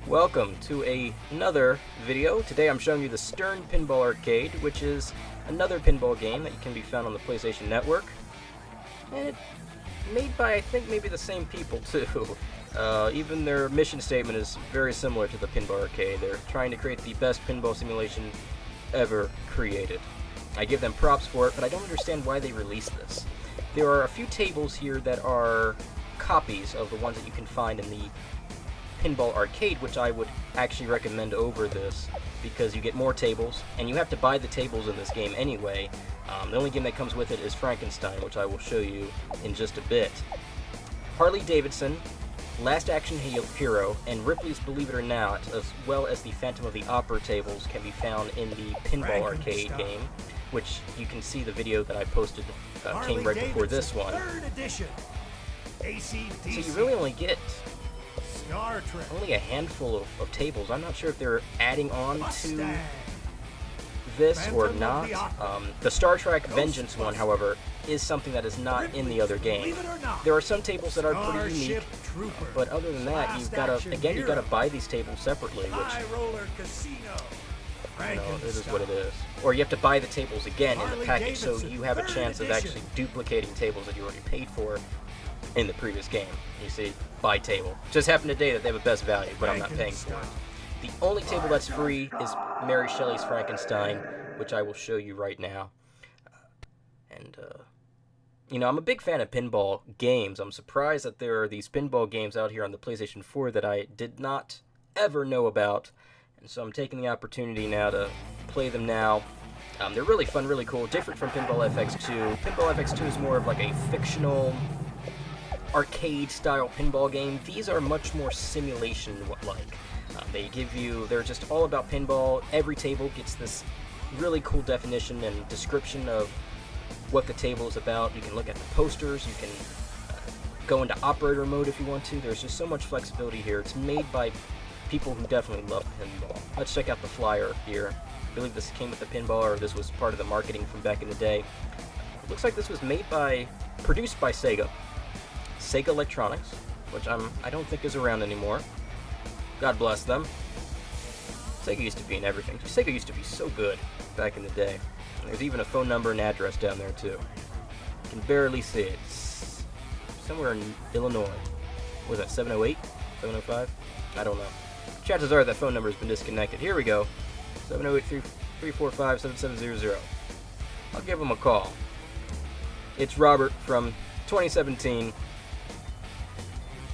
Welcome to another video. Today I'm showing you the Stern Pinball Arcade, which is another pinball game that can be found on the PlayStation Network. And it's made by, I think, maybe the same people too. Even their mission statement is very similar to the Pinball Arcade. They're trying to create the best pinball simulation ever created. I give them props for it, but I don't understand why they released this. There are a few tables here that are copies of the ones that you can find in the Pinball Arcade, which I would actually recommend over this because you get more tables, and you have to buy the tables in this game anyway. The only game that comes with it is Frankenstein, which I will show you in just a bit. Harley Davidson, Last Action Hero, and Ripley's Believe It or Not, as well as the Phantom of the Opera tables, can be found in the Pinball Arcade game, which you can see the video that I posted came right before this one. Third edition. AC/DC. So you really only get Star Trek. only a handful of tables. I'm not sure if they're adding on to this or not. The Star Trek Vengeance one, however, is something that is not in the other game. There are some tables that are pretty unique, but other than that, you've got to buy these tables separately, which, you know, it is what it is. Or you have to buy the tables again in the package, so you have a chance of actually duplicating tables that you already paid for in the previous game. You see, buy table. Just happened today that they have a best value, but I'm not paying for it. The only table that's free is Mary Shelley's Frankenstein, which I will show you right now. You know, I'm a big fan of pinball games. I'm surprised that there are these pinball games out here on the PlayStation 4 that I did not ever know about, and so I'm taking the opportunity now to play them now. They're really fun, really cool, different from Pinball FX2. Pinball FX2 is more of like a fictional arcade-style pinball game. These are much more simulation-like. They're just all about pinball. Every table gets this really cool definition and description of what the table is about. You can look at the posters, you can go into operator mode if you want to. There's just so much flexibility here. It's made by people who definitely love pinball. Let's check out the flyer here. I believe this came with the pinball, or this was part of the marketing from back in the day. It looks like this was produced by Sega. Sega Electronics, which I don't think is around anymore. God bless them. Sega used to be in everything. Sega used to be so good back in the day. There's even a phone number and address down there too. You can barely see it. It's somewhere in Illinois. What was that, 708? 705? I don't know. Chances are that phone number has been disconnected. Here we go. 708-345-7700. I'll give them a call. It's Robert from 2017.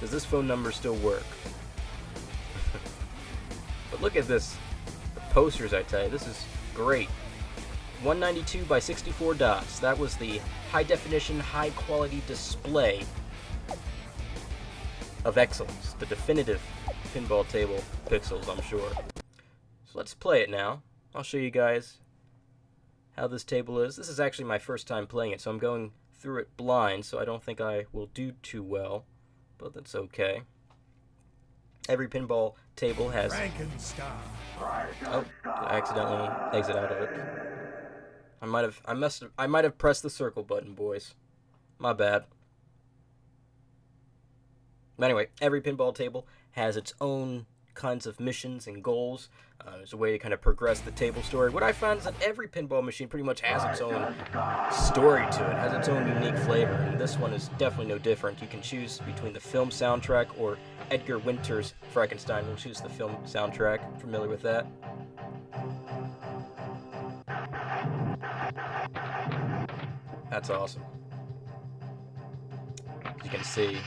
Does this phone number still work? But look at this. The posters, I tell you. This is great. 192 by 64 dots. That was the high-definition, high-quality display of excellence. The definitive pinball table pixels, I'm sure. So let's play it now. I'll show you guys how this table is. This is actually my first time playing it, so I'm going through it blind, so I don't think I will do too well, but that's okay. Every pinball table has... Frankenstein. Oh, I accidentally exit out of it. I might have pressed the circle button, boys. My bad. But anyway, every pinball table has its own kinds of missions and goals. There's a way to kind of progress the table story. What I found is that every pinball machine pretty much has its own story to it, has its own unique flavor, and this one is definitely no different. You can choose between the film soundtrack or Edgar Winter's Frankenstein. We'll choose the film soundtrack. Familiar with that? That's awesome. As you can see,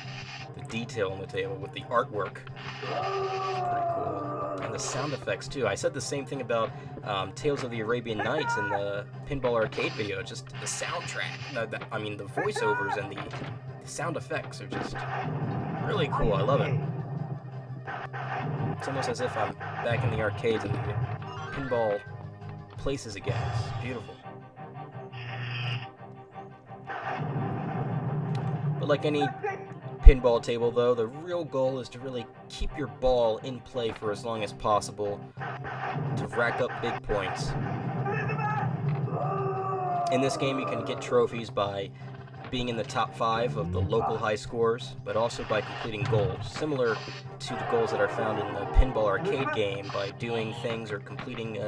the detail on the table with the artwork. Pretty cool. And the sound effects, too. I said the same thing about Tales of the Arabian Nights in the Pinball Arcade video. Just the soundtrack. The voiceovers and the sound effects are just really cool. I love it. It's almost as if I'm back in the arcades and the pinball places again. It's beautiful. But like any pinball table, though, the real goal is to really keep your ball in play for as long as possible to rack up big points. In this game, you can get trophies by being in the top 5 of the local high scores, but also by completing goals, similar to the goals that are found in the Pinball Arcade game. By doing things or completing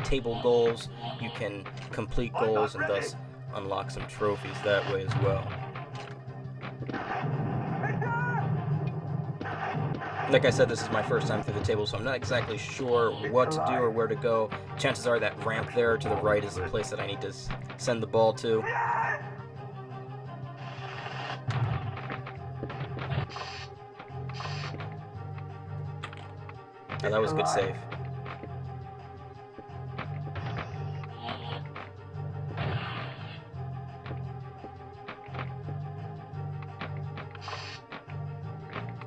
table goals, you can complete goals and thus unlock some trophies that way as well. Like I said, this is my first time through the table, so I'm not exactly sure what to do or where to go. Chances are that ramp there to the right is the place that I need to send the ball to. Oh, that was a good save.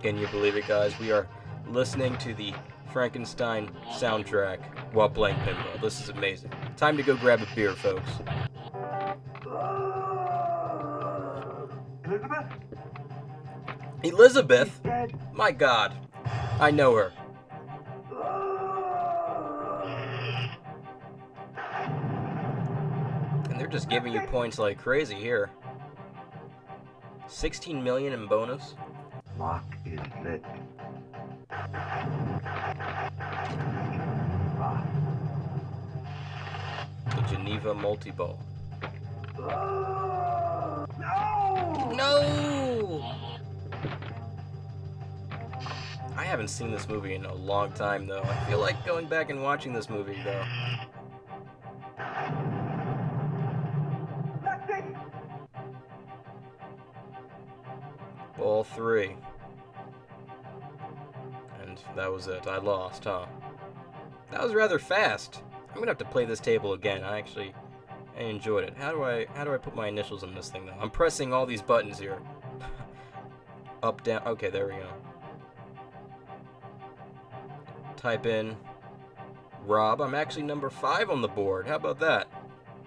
Can you believe it, guys? We are listening to the Frankenstein soundtrack while playing pinball. This is amazing. Time to go grab a beer, folks. Elizabeth? My God. I know her. And they're just giving you points like crazy here. 16 million in bonus. Lock is lit. The Geneva multi-ball. No! No! I haven't seen this movie in a long time, though. I feel like going back and watching this movie, though. Ball 3. And that was it. I lost, huh? That was rather fast. I'm gonna have to play this table again. I enjoyed it. How do I put my initials on this thing, though? I'm pressing all these buttons here. Up, down. Okay, there we go. Type in Rob. I'm actually number 5 on the board. How about that?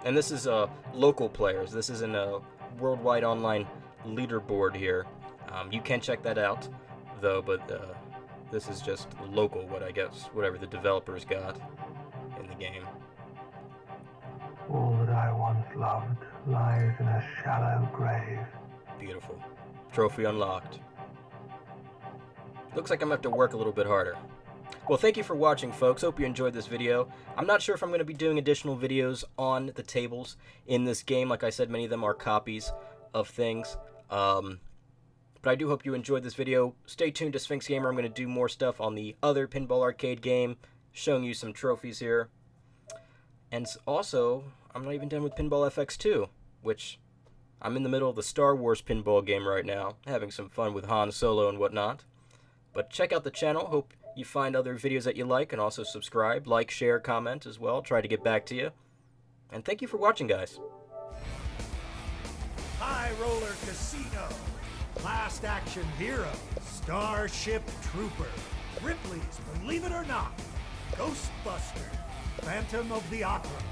And this is local players. This isn't a worldwide online leaderboard here. You can check that out, though, but this is just local, whatever the developers got in the game. All that I once loved lies in a shallow grave. Beautiful. Trophy unlocked. Looks like I'm going to have to work a little bit harder. Well, thank you for watching, folks. Hope you enjoyed this video. I'm not sure if I'm going to be doing additional videos on the tables in this game. Like I said, many of them are copies of things. But I do hope you enjoyed this video. Stay tuned to Sphinx Gamer. I'm going to do more stuff on the other Pinball Arcade game, showing you some trophies here. And also, I'm not even done with Pinball FX2, which I'm in the middle of the Star Wars pinball game right now, having some fun with Han Solo and whatnot. But check out the channel. Hope you find other videos that you like, and also subscribe, like, share, comment as well. Try to get back to you. And thank you for watching, guys. High Roller Casino, Last Action Hero, Starship Trooper, Ripley's Believe It or Not, Ghostbuster, Phantom of the Opera,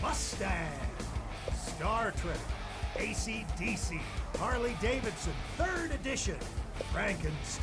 Mustang, Star Trek, AC/DC, Harley Davidson, 3rd edition, Frankenstein.